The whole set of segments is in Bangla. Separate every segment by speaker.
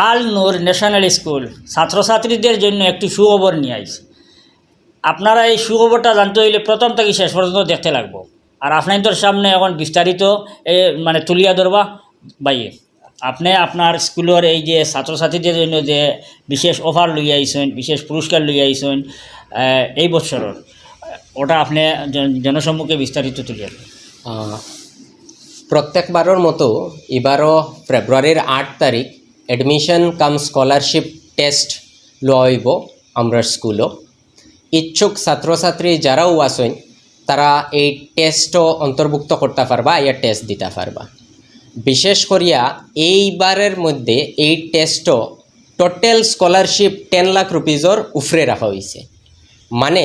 Speaker 1: আল নূর ন্যাশনাল স্কুল ছাত্রছাত্রীদের জন্য একটি সুখবর নিয়ে আইছে। আপনারা এই সুখবরটা জানতে হইলে প্রথম থেকে শেষ পর্যন্ত দেখতে লাগবো। আর আপনাদের সামনে এখন বিস্তারিত মানে তুলিয়া ধরবা বাইয়ে আপনি আপনার স্কুলের এই যে ছাত্রছাত্রীদের জন্য যে বিশেষ অফার লইয়া আইছেন, বিশেষ পুরস্কার লইয়া আইছেন এই বছরের, ওটা আপনি জনসম্মুখে বিস্তারিত তুলিয়া দেন।
Speaker 2: প্রত্যেকবারের মতো এবারও ফেব্রুয়ারির 8 তারিখ এডমিশন কাম স্কলারশিপ টেস্ট লওয়া হইব আমরা স্কুলও। ইচ্ছুক ছাত্রছাত্রী যারাও আছেন তারা এই টেস্টও অন্তর্ভুক্ত করতে পারবা, ইয়া টেস্ট দিতে পারবা। বিশেষ করিয়া এইবারের মধ্যে এই টেস্টও টোটাল স্কলারশিপ 10 লাখ রুপিজর উফরে রাখা হয়েছে। মানে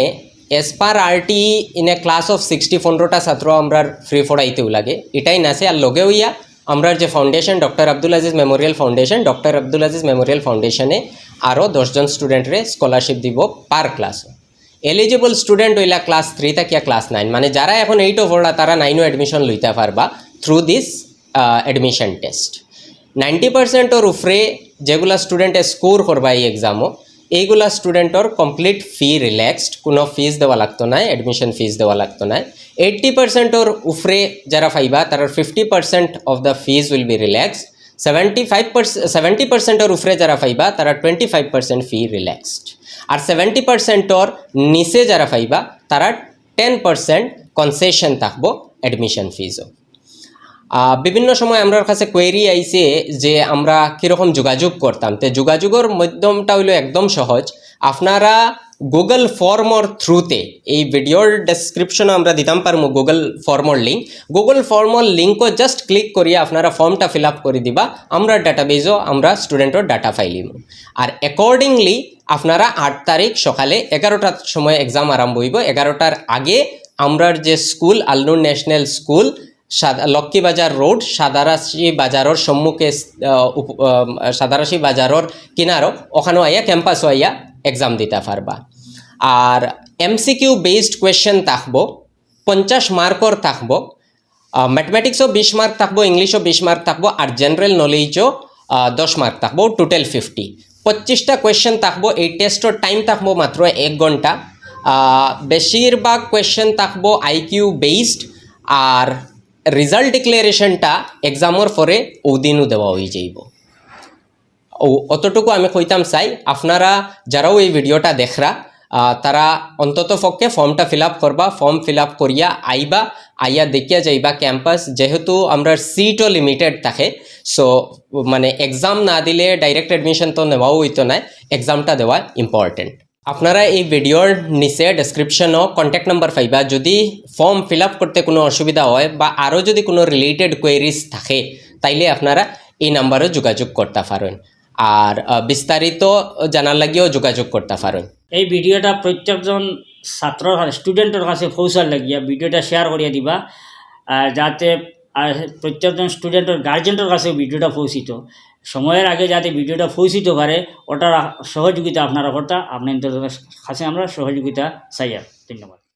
Speaker 2: as per RT in a class of 60 15টা ছাত্র আমরা ফ্রি পড়াইতেও লাগে, এটাই নাছে। আর লগে হইয়া আমরা যে foundation doctor Abdul Aziz memorial foundation, doctor Abdul Aziz memorial ফাউন্ডেশনে আরও 10 জন স্টুডেন্টরে স্কলারশিপ দিব পার ক্লাস। এলিজিবল স্টুডেন্ট হইলা ক্লাস 3 থেকে ক্লাস 9, মানে যারা এখন 8ও পড়া তারা 9ও এডমিশন লইতে পারবা থ্রু দিস এডমিশন টেস্ট। 90% উপরে যেগুলা স্টুডেন্টে স্কোর করবা এই এক্সামও, এইগুলা স্টুডেন্টর কমপ্লিট ফি রিল্যাক্সড, কোনো ফিস দেওয়া লাগতো না, এডমিশন ফিস দেওয়া লাগতো না। 80%ওর উপরে যারা পাইবা তার 50% of the fees will be relaxed. 70%ওর উপরে যারা পাইবা তারা 25% ফি রিল্যাক্সড। আর 70%ওর নিচে যারা পাইবা তারা 10% কনসেশন থাকবো এডমিশন ফিজও। বিভিন্ন সময় আমার কাছে কোয়েরি আইছে যে আমরা কীরকম যোগাযোগ করতাম। তো যোগাযোগের মাধ্যমটা হইলো একদম সহজ। আপনারা গুগল ফর্মর থ্রুতে, এই ভিডিওর ডেসক্রিপশনে আমরা দিতাম পারবো Google ফর্মর link. Google ফর্মর লিঙ্কও just click করিয়া আপনারা ফর্মটা ফিল আপ করে দিবা, আমরা ডাটাবেজও আমরা স্টুডেন্টের ডাটা ফাইলিম। আর অ্যাকর্ডিংলি আপনারা 8 তারিখ সকালে 11টার সময় এক্সাম আরম্ভ হইব। 11টার আগে আমরার যে school Alnoor national school Lakshmibazar road Sadarashi বাজারের সম্মুখে, সাদারাশি বাজারের কিনারও ওখানেও আইয়া ক্যাম্পাসও আইয়া এক্সাম দিতে পারবা। আর MCQ বেসড কোয়েশ্চেন থাকবো, 50 মার্কর থাকবো। ম্যাথমেটিক্সও 20 মার্ক থাকবো, ইংলিশও 20 মার্ক থাকবো, আর জেনারেল নলেজও 10 মার্ক থাকবো, টোটাল 50। 25টা কোয়েশ্চেন থাকবো। এই টেস্টের টাইম থাকবো মাত্র 1 ঘন্টা। বেশিরভাগ কোয়েশ্চেন থাকবো IQ বেসড। আর রেজাল্ট ডিক্লারেশনটা এক্সামের পরে ওদিনও দেওয়া হয়ে যাইব। অতটুকু আমি কইতাম চাই। আপনারা যারাও এই ভিডিওটা দেখরা তারা অন্তত পক্ষে ফর্মটা ফিল আপ করবা। ফর্ম ফিল আপ করিয়া আইয়া দেখিয়া যাইবা ক্যাম্পাস। যেহেতু আমরা সিটও লিমিটেড থাকে, সো মানে এক্সাম না দিলে ডাইরেক্ট অ্যাডমিশন তো নেওয়াও হইতো না, এক্সামটা দেওয়া ইম্পর্টেন্ট। আপনারা এই ভিডিওর নিচে ডেসক্রিপশনও কন্ট্যাক্ট নাম্বার পাইবা। যদি ফর্ম ফিল আপ করতে কোনো অসুবিধা হয় বা আরও যদি কোনো রিলেটেড কোয়েরিজ থাকে তাইলে আপনারা এই নাম্বারও যোগাযোগ করতে পারেন। আর বিস্তারিত জানার লাগিয়েও যোগাযোগ করতে পারেন।
Speaker 1: এই ভিডিওটা প্রত্যেকজন ছাত্র স্টুডেন্টের কাছে পৌঁছার লাগিয়া ভিডিওটা শেয়ার করিয়া দিবা, যাতে প্রত্যেকজন স্টুডেন্টের গার্জেন্টের কাছে ভিডিওটা পৌঁছিত সময়ের আগে, যাতে ভিডিওটা পৌঁছিতে পারে ওটার সহযোগিতা আপনারা করতা। আপনাদের কাছে আমরা সহযোগিতা চাই। ধন্যবাদ।